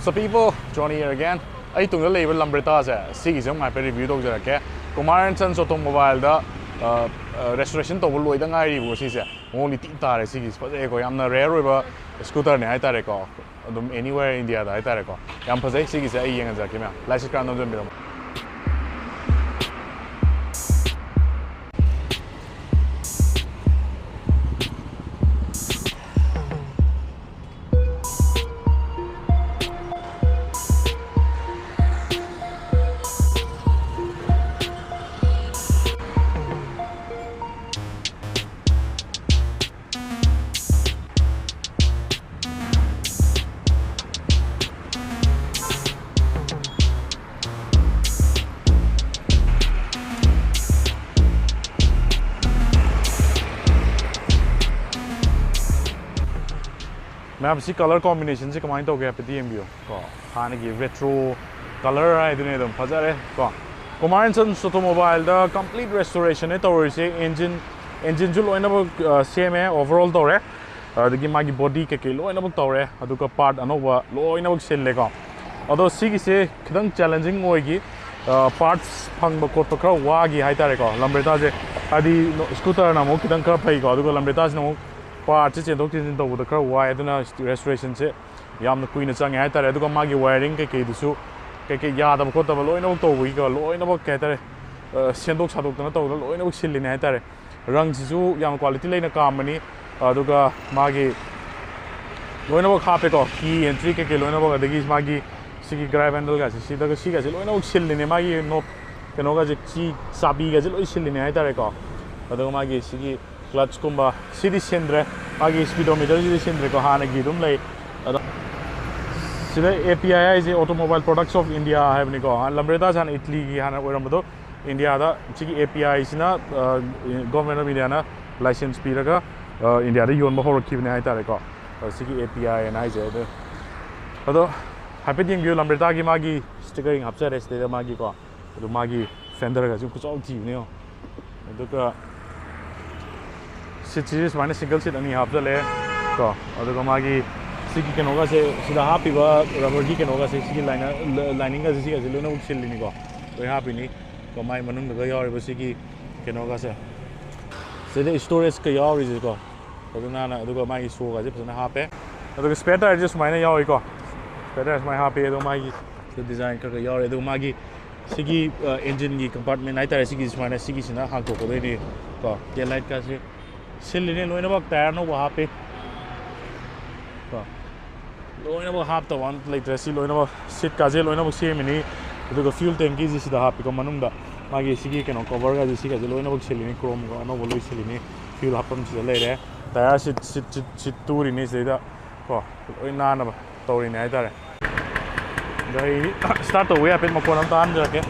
So people, Johnny here again. I took the label Lambretta see my review dog Kumar and Sons automobile the restoration to Lloyd and I was only Tita Sigis, but I'm not rare river scooter in Itareco, anywhere in India, the Itareco. Yampase Sigis a young as a Kimia. Let's count on the मैं अब colour combination से कमाई तो गया पे DMBO को खाने की retro color है इतने एकदम फजा रहे को कुमार एंड सन्स ऑटोमोबाइल दा complete restoration है तो वैसे engine जो लोग ना वो same है overall तो रहे देखिए मागी body के लोग ना वो तो रहे अदु का part अनोवा लोग ना वो सेल लेगा अदो सी की से कितना challenging होएगी parts फंग बकोट पकड़ा वागी हाई तारे को Lambretta से आदि scooter ना वो कितना कर पाई को अदु को Lambretta से ना वो parts is in the car why the restoration set Yam the Queen of Sang I thought Magi wiring Kaki the soup Kaki Yad of Kota Loino to we go loin about Cater Sendok Sadok Loino Silly Natare Rungs Zoo Yam quality lane a company Duga Magi Loino Carpet or key and 3 Kaki Loino the Giz Magi Siki Grave and the gas she does she has Loino Silly Magi no Canoga Sabi Gazil Silly Natareco Magi Siki clutch kumba city center agi speedometer city center ko hana gidum lay sida API is automobile products of India have ni ko Lambretta san Italy gi hana oramdo India da chigi API sina government of India na license piraga India da yon ba horokibne ai tare ko sigi API and I je ado happy thing you Lambretta gi magi stickering hapsa rest de magi ko ado magi fender ga ju kuchau thi ne ado ka series one single seat ani half the lay ko adu magi siki kenoga se sida happy ba rubber ki kenoga se siki lining ga siki ga lona uksil ni ko to happy ni ko mai manung ga yaw ba siki kenoga se the storage ka yaw is ko adu na adu ko mai so ga je phana happy adu spare tire just mai na yaw ko spare tire mai happy adu mai the design ka yaw adu magi siki engine gi compartment ai tare siki mai na siki sina hang ko ko ni ko tail light ka se Silly loin about there no happy. Loin about half the one like dressy loin about sit kazel loin about same mini the fuel tank is the happy comanunda. Magi Siki can cover as the Sika loin about silly chrome no voice silly fuel happens later. There sit two in his data. None of Torin either. They start the way up in Makonanta okay.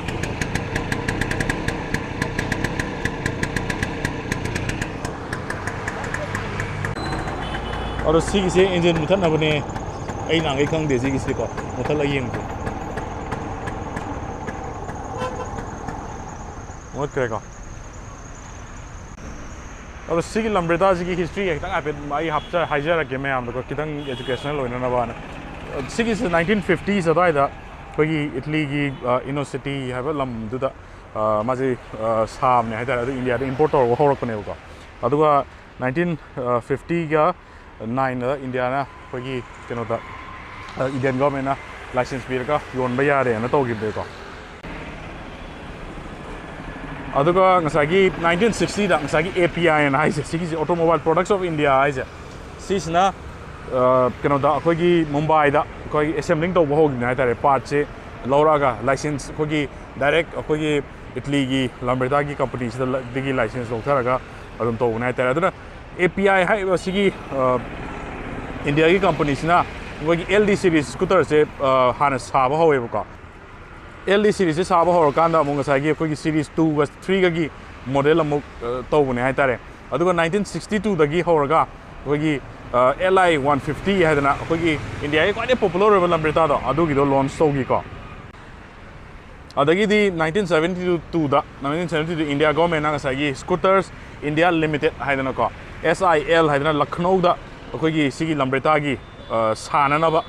और सीगी से engine मुथन अपने आई नांगे खंग दे सीगी से को मुथल आई young मत करेगा और सीगी Lambretta की history है कितना आप आई हफ्ता हाइजर रखे मैं हम लोग कितना एजुकेशनल होने ना बान सीगी से 1950s अदा इधर कोई इटली की इनो सिटी है वो लम दुदा माजे सामने है इधर इंडिया के इंपोर्टर वो हो रखने होगा अदुगा 1950 का 9 India कोई क्या होता Indian government ना license पीर का योन बयार है ना तो गिर को अदुगा नसागी 1960 दा नसागी API ना इसे सिकी automobile products of India इसे सिस ना क्या होता कोई मुंबई दा कोई assembling तो वो ना इधर part से लौरा का license कोई direct कोई इटली की Lambretta की company से दिगी license लोग था अदुम तो ना इधर अदुना API है वो सिगी इंडिया की कंपनी से ना वो की LD series स्कूटर से हाने साब हो गए वो का LD series से साब हो रखा ना मुंगा सागी कोई series 2 व 3 की मॉडल हम तो बने हैं तारे अदुगा 1962 दगी हो रखा वो की LI 150 है ना कोई इंडिया की काफी पॉपुलर है Lambretta तो अदुगी तो लॉन्च होगी का अदगी दी 1972 दा 1972 इंडिया गवर्नमेंट ना सागी स्कूटर्स इंडिया लिमिटेड है ना को SIL है ना लखनऊ दा कोई की सिगी Lambretta की साननबा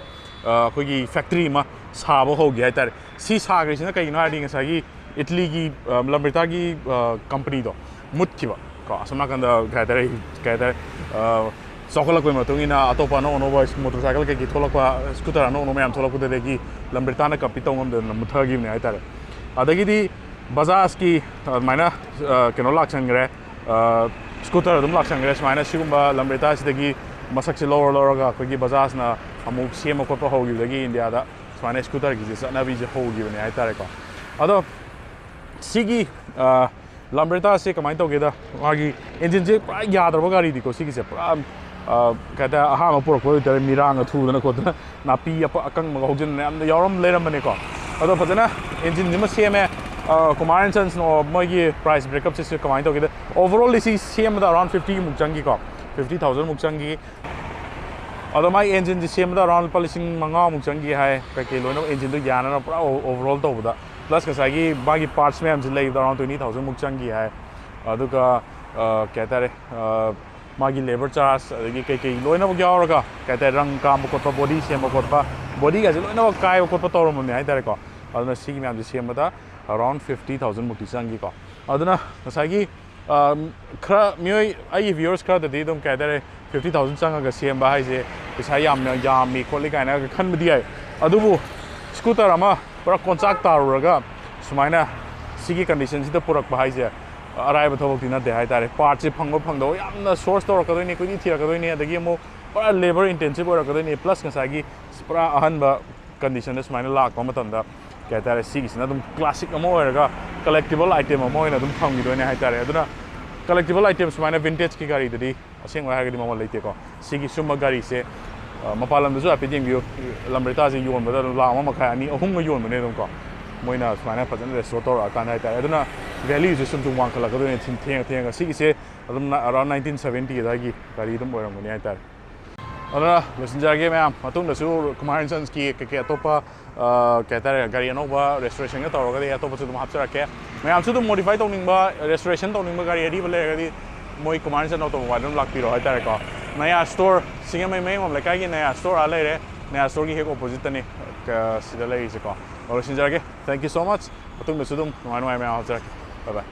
ꯑꯩꯈꯣꯏꯒꯤ ꯐꯦꯛꯇꯔꯤ ꯑꯃ ꯁꯥꯕ ꯍꯧꯒꯦ ꯍꯥꯏꯇꯥꯔꯦ ꯁꯤ ꯁꯥꯈ꯭ꯔꯤꯁꯤꯅ ꯀꯩꯒꯤꯅꯣ ꯍꯥꯏꯔꯗꯤ ꯉꯁꯥꯏꯒꯤ ꯏꯇꯂꯤꯒꯤ ꯂꯝꯕ꯭ꯔꯦꯇꯥꯒꯤ ꯀꯝꯄꯅꯤꯗꯣ ꯃꯨꯠꯈꯤꯕ ꯀꯣ ꯑꯁꯣꯝ ꯅꯥꯀꯟꯗ ꯀꯩ ꯍꯥꯏꯇꯥꯔꯦ ꯆꯥꯎꯈꯠꯂꯛꯄꯒꯤ ꯃꯇꯨꯡ ꯏꯟꯅ ꯑꯇꯣꯞꯄ ꯑꯅꯧ ꯑꯅꯧꯕ ꯃꯣꯇꯣꯔꯁꯥꯏꯀꯜ ꯀꯩꯀꯩ ꯊꯣꯛꯂꯛꯄ ꯁ꯭ꯀꯨꯇꯔ ꯑꯅꯧ ꯑꯅꯧꯕ ꯃꯌꯥꯝ ꯊꯣꯛꯂꯛꯄꯗꯒꯤ ꯂꯝꯕ꯭ꯔꯦꯇꯥꯅ ꯀꯝꯄꯤꯠ ꯇꯧ ꯉꯝꯗꯗꯅ ꯃꯨꯠꯊꯈꯤꯕꯅꯦ ꯍꯥꯏꯇꯥꯔꯦ ꯑꯗꯒꯤꯗꯤ ꯕꯖꯥꯖꯀꯤ ꯑꯗꯨꯃꯥꯏꯅ ꯀꯩꯅꯣ ꯂꯥꯛꯁꯟꯈ꯭ꯔꯦ ꯁ꯭ꯀꯨꯇꯔ ꯑꯗꯨꯝ ꯂꯥꯛꯁꯟꯈ꯭ꯔꯦ ꯁꯨꯃꯥꯏꯅ ꯁꯤꯒꯨꯝꯕ ꯂꯝꯕ꯭ꯔꯦꯇꯥꯁꯤꯗꯒꯤ ꯃꯁꯛꯁꯦ ꯂꯧꯔꯒ ꯑꯩꯈꯣꯏꯒꯤ ꯕꯖꯥꯖꯅ ꯑꯃꯨꯛ ꯁꯦꯝꯕ ꯈꯣꯠꯄ ꯍꯧꯈꯤꯕꯗꯒꯤ ꯏꯟꯗꯤꯌꯥꯗ ꯁꯨꯃꯥꯏꯅ ꯁ꯭ꯀꯨꯇꯔꯒꯤꯁꯦ ꯆꯠꯅꯕꯤꯁꯦ ꯍꯧꯈꯤꯕꯅꯦ ꯍꯥꯏꯇꯥꯔꯦꯀꯣ ꯑꯗꯣ ꯁꯤꯒꯤ ꯂꯝꯕ꯭ꯔꯦꯇꯥꯁꯦ ꯀꯃꯥꯏꯅ ꯇꯧꯒꯦꯗ ꯃꯥꯒꯤ ꯏꯟꯖꯤꯟꯁꯦ ꯄꯨꯔꯥ ꯌꯥꯗ꯭ꯔꯕ ꯒꯥꯔꯤꯗꯤꯀꯣ ꯁꯤꯒꯤꯁꯦ ꯄꯨꯔꯥ ꯀꯩ ꯍꯥꯏꯇꯥꯔꯦ ꯑꯍꯥꯟꯕ ꯄꯨꯔꯛꯄ ꯑꯣꯏꯇꯥꯔꯦ ꯃꯤꯔꯥꯡꯒ ꯊꯨꯗꯅ ꯈꯣꯠꯇꯅ ꯅꯥꯄꯤ ꯑꯀꯪꯕꯒ ꯍꯧꯖꯤꯟꯗꯅ ꯌꯥꯝꯅ ꯂꯩꯔꯝꯕꯅꯦꯀꯣ ꯑꯗꯣ ꯐꯖꯅ ꯏꯟꯖꯤꯟꯁꯤꯃ ꯁꯦꯝꯃꯦ ꯀꯨꯃꯥꯔ ꯑꯦꯟ ꯁꯟꯁ ꯃꯣꯏꯒꯤ ꯄ꯭ꯔꯥꯏꯁ ꯕ꯭ꯔꯦꯛꯑꯞꯁꯦ ꯀꯃꯥꯏꯅ ꯇꯧꯒꯦꯗ ꯑꯣꯚꯔꯑꯣꯜꯗꯤ ꯁꯤ ꯁꯦꯝꯕꯗ ꯑꯔꯥꯎꯟ 50ꯃꯨꯛ ꯆꯪꯈꯤꯀꯣ 50,000ꯃꯨꯛ ꯆꯪꯈꯤ ꯑꯗꯣ ꯃꯥꯒꯤ ꯏꯟꯖꯤꯟꯁꯦ ꯁꯦꯝꯕꯗ ꯑꯔꯥꯎꯟ ꯂꯨꯄꯥ 5,000ꯃꯨꯛ ꯆꯪꯈꯤ ꯍꯥꯏ ꯀꯩꯀꯩ ꯂꯣꯏꯅꯃꯛ ꯏꯟꯖꯤꯟꯗꯣ ꯌꯥꯅꯅ ꯄꯨꯔꯥ ꯑꯣꯚꯔꯑꯣꯜ ꯇꯧꯕꯗ ꯄ꯭ꯂꯁ ꯉꯁꯥꯏꯒꯤ ꯃꯥꯒꯤ ꯄꯥꯔꯠꯁ ꯃꯌꯥꯝꯁꯦ ꯂꯩꯕꯗ ꯑꯔꯥꯎꯟ 20,000ꯃꯨꯛ ꯆꯪꯈꯤ ꯍꯥꯏ ꯑꯗꯨꯒ ꯀꯩ ꯍꯥꯏꯇꯥꯔꯦ ꯃꯥꯒꯤ ꯂꯦꯕꯔ ꯆꯥꯔꯖ ꯑꯗꯒꯤ ꯀꯩꯀꯩ ꯂꯣꯏꯅꯃꯛ ꯌꯥꯎꯔꯒ ꯀꯩ ꯍꯥꯏꯇꯥꯔꯦ ꯔꯪ ꯀꯥꯝꯕ ꯈꯣꯠꯄ ꯕꯣꯗꯤ ꯁꯦꯝꯕ ꯈꯣꯠꯄ ꯕꯣꯗꯤꯒꯁꯦ ꯂꯣꯏꯅꯃꯛ ꯀꯥꯏꯕ ꯈꯣꯠꯄ ꯇꯧꯔꯝꯕꯅꯦ ꯍꯥꯏꯇꯥꯔꯦꯀꯣ ꯑꯗꯨꯅ ꯁꯤꯒꯤ ꯃꯌꯥꯝꯁꯦ ꯁꯦꯝꯕꯗ ꯑꯔꯥꯎꯟ 50,000ꯃꯨꯛꯇꯤ ꯆꯪꯈꯤꯀꯣ ꯑꯗꯨꯅ ꯉꯁꯥꯏꯒꯤ ꯈꯔ ꯃꯤꯑꯣꯏ ꯑꯩꯒꯤ ꯚꯤꯌꯔꯁ ꯈꯔꯗꯗꯤ ꯑꯗꯨꯝ ꯀꯩ ꯍꯥꯏꯇꯥꯔꯦ 50,000 ꯆꯪꯉꯒ ꯁꯦꯝꯕ ꯍꯥꯏꯁꯦ ꯄꯩꯁా ꯌꯥꯝꯅ ꯌꯥꯝꯃꯤ ꯈꯣꯠꯂꯤ ꯀꯥꯏꯅ ꯈꯟꯕꯗꯤ ꯌꯥꯏ ꯑꯗꯨꯕꯨ ꯁ꯭ꯀꯨꯇꯔ ꯑꯃ ꯄꯨꯔꯥ ꯀꯣꯟꯆꯥꯛ ꯇꯥꯔꯨꯔꯒ ꯁꯨꯃꯥꯏꯅ ꯁꯤꯒꯤ ꯀꯟꯗꯤꯁꯟꯁꯤꯗ ꯄꯨꯔꯛꯄ ꯍꯥꯏꯁꯦ ꯑꯔꯥꯏꯕ ꯊꯕꯛꯇꯤ ꯅꯠꯇꯦ ꯍꯥꯏꯇꯥꯔꯦ ꯄꯥꯔꯠꯁꯦ ꯐꯪꯗꯕ ꯌꯥꯝꯅ ꯁꯣꯔꯁ ꯇꯧꯔꯛꯀꯗꯣꯏꯅꯤ ꯀꯨꯏꯅꯤ ꯊꯤꯔꯛꯀꯗꯣꯏꯅꯤ ꯑꯗꯒꯤ ꯑꯃꯨꯛ ꯄꯨꯔꯥ ꯂꯦꯕꯔ ꯏꯟꯇꯦꯟꯁꯤꯞ ꯑꯣꯏꯔꯛꯀꯗꯣꯏꯅꯤ ꯄ꯭ꯂꯁ ꯉꯁꯥꯏꯒꯤ ꯄꯨꯔꯥ ꯑꯍꯟꯕ ꯀꯟꯗꯤꯁꯟꯗ ꯁꯨꯃꯥꯏꯅ ꯂꯥꯛꯄ ꯃꯇꯝꯗ ꯀꯩ ꯍꯥꯏꯇꯥꯔꯦ ꯁꯤꯒꯤꯁꯤꯅ ꯑꯗꯨꯝ ꯀ꯭ꯂꯥꯁꯤꯛ ꯑꯃ ꯑꯣꯏꯔꯒ ꯀꯂꯦꯛꯇꯤꯕꯜ ꯑꯥꯏꯇꯦꯝ ꯑꯃ ꯑꯣꯏꯅ ꯑꯗꯨꯝ ꯊꯝꯈꯤꯗꯣꯏꯅꯦ ꯍꯥꯏꯇꯥꯔꯦ ꯑꯗꯨꯅ ꯀꯂꯦꯛꯇꯤꯕꯜ ꯑꯥꯏꯇꯦꯝ ꯁꯨꯃꯥꯏꯅ ꯚꯤꯟꯇꯦꯖꯀꯤ ꯒꯥꯔꯤꯗꯗꯤ ꯑꯁꯦꯡꯕ ꯍꯥꯏꯔꯒꯗꯤ ꯃꯃꯜ ꯂꯩꯇꯦꯀꯣ ꯁꯤꯒꯤ ꯁꯨꯝꯕ ꯒꯥꯔꯤꯁꯦ ꯃꯄꯥꯟ ꯂꯝꯗꯁꯨ ꯍꯥꯏꯐꯦꯠ ꯌꯦꯡꯕꯤꯌꯨ ꯂꯝꯕ꯭ꯔꯦꯇꯥꯁꯦ ꯌꯣꯟꯕꯗ ꯑꯗꯨꯝ 1.5 2 3ꯒ ꯌꯣꯟꯕꯅꯦ ꯑꯗꯨꯝ ꯀꯣ ꯃꯣꯏꯅ ꯁꯨꯃꯥꯏꯅ ꯐꯖꯅ ꯔꯦꯁꯇꯣꯔ ꯇꯧꯔꯛꯑꯀꯥꯟꯗ ꯍꯥꯏꯇꯥꯔꯦ ꯑꯗꯨꯅ ꯚꯦꯂ꯭ꯌꯨꯁꯦ ꯁꯨꯝ ꯋꯥꯡꯈꯠꯂꯛꯀꯗꯣꯏꯅꯦ ꯊꯦꯡꯉ ꯁꯤꯒꯤꯁꯦ ꯑꯗꯨꯝ ꯑꯔꯥꯎꯟ 1970 ꯑꯗꯥꯏꯒꯤ ꯒꯥꯔꯤ ꯑꯗꯨꯝ ꯑꯣꯏꯔꯝꯒꯅꯤ ꯍꯥꯏꯇꯥꯔꯦ ꯑꯗꯨꯅ ꯂꯣꯏꯁꯤꯟꯖꯔꯒꯦ ꯃꯌꯥꯝ ꯃꯇꯨꯡꯗꯁꯨ ꯀꯨꯃꯥꯔ ꯑꯦꯟ ꯁꯟꯁꯀꯤ ꯀꯩꯀꯩ ꯑꯇꯣꯞꯄ ꯀꯩ ꯍꯥꯏꯇꯥꯔꯦ ꯒꯥꯔꯤ ꯑꯅꯧꯕ ꯔꯦꯁꯇꯣꯔꯦꯁꯟꯒ ꯇꯧꯔꯒꯗꯤ ꯑꯇꯣꯞꯄꯁꯨ ꯑꯗꯨꯝ ꯍꯥꯞꯆꯔꯛꯀꯦ ꯃꯌꯥꯝꯁꯨ ꯑꯗꯨꯝ ꯃꯣꯗꯤꯐꯥꯏ ꯇꯧꯅꯤꯡꯕ ꯔꯦꯁꯇꯣꯔꯦꯁꯟ ꯇꯧꯅꯤꯡꯕ ꯒꯥꯔꯤ ꯑꯔꯤꯕ ꯂꯩꯔꯒꯗꯤ ꯃꯣꯏ ꯀꯨꯃꯥꯔ ꯑꯦꯟ ꯁꯟ ꯑꯣꯇꯣꯃꯣꯕꯥꯏꯜ ꯑꯗꯨꯝ ꯂꯥꯛꯄꯤꯔꯣ ꯍꯥꯏꯇꯥꯔꯦꯀꯣ ꯅꯌꯥ ꯁ꯭ꯇꯣꯔ ꯁꯤꯡꯖꯃꯩ ꯃꯌꯦꯡꯂꯣꯝ ꯂꯩꯀꯥꯏꯒꯤ ꯅꯌꯥ ꯁ꯭ꯇꯣꯔ ꯂꯩꯔꯦ ꯅꯌꯥ ꯁ꯭ꯇꯣꯔꯒꯤ ꯍꯦꯛ ꯑꯣꯄꯣꯖꯤꯠꯇꯅꯤ ꯁꯤꯗ ꯂꯩꯔꯤꯁꯦꯀꯣ ꯂꯣꯏꯁꯤꯟꯖꯔꯒꯦ ꯊꯦꯡꯛ ꯌꯨ ꯁꯣ ꯃꯆ ꯃꯇꯨꯡꯗꯁꯨ ꯑꯗꯨꯝ ꯅꯨꯡꯉꯥꯏ ꯃꯌꯥꯝ ꯍꯥꯞꯆꯔꯛꯀꯦ ꯕꯥꯏ ꯕꯥꯏ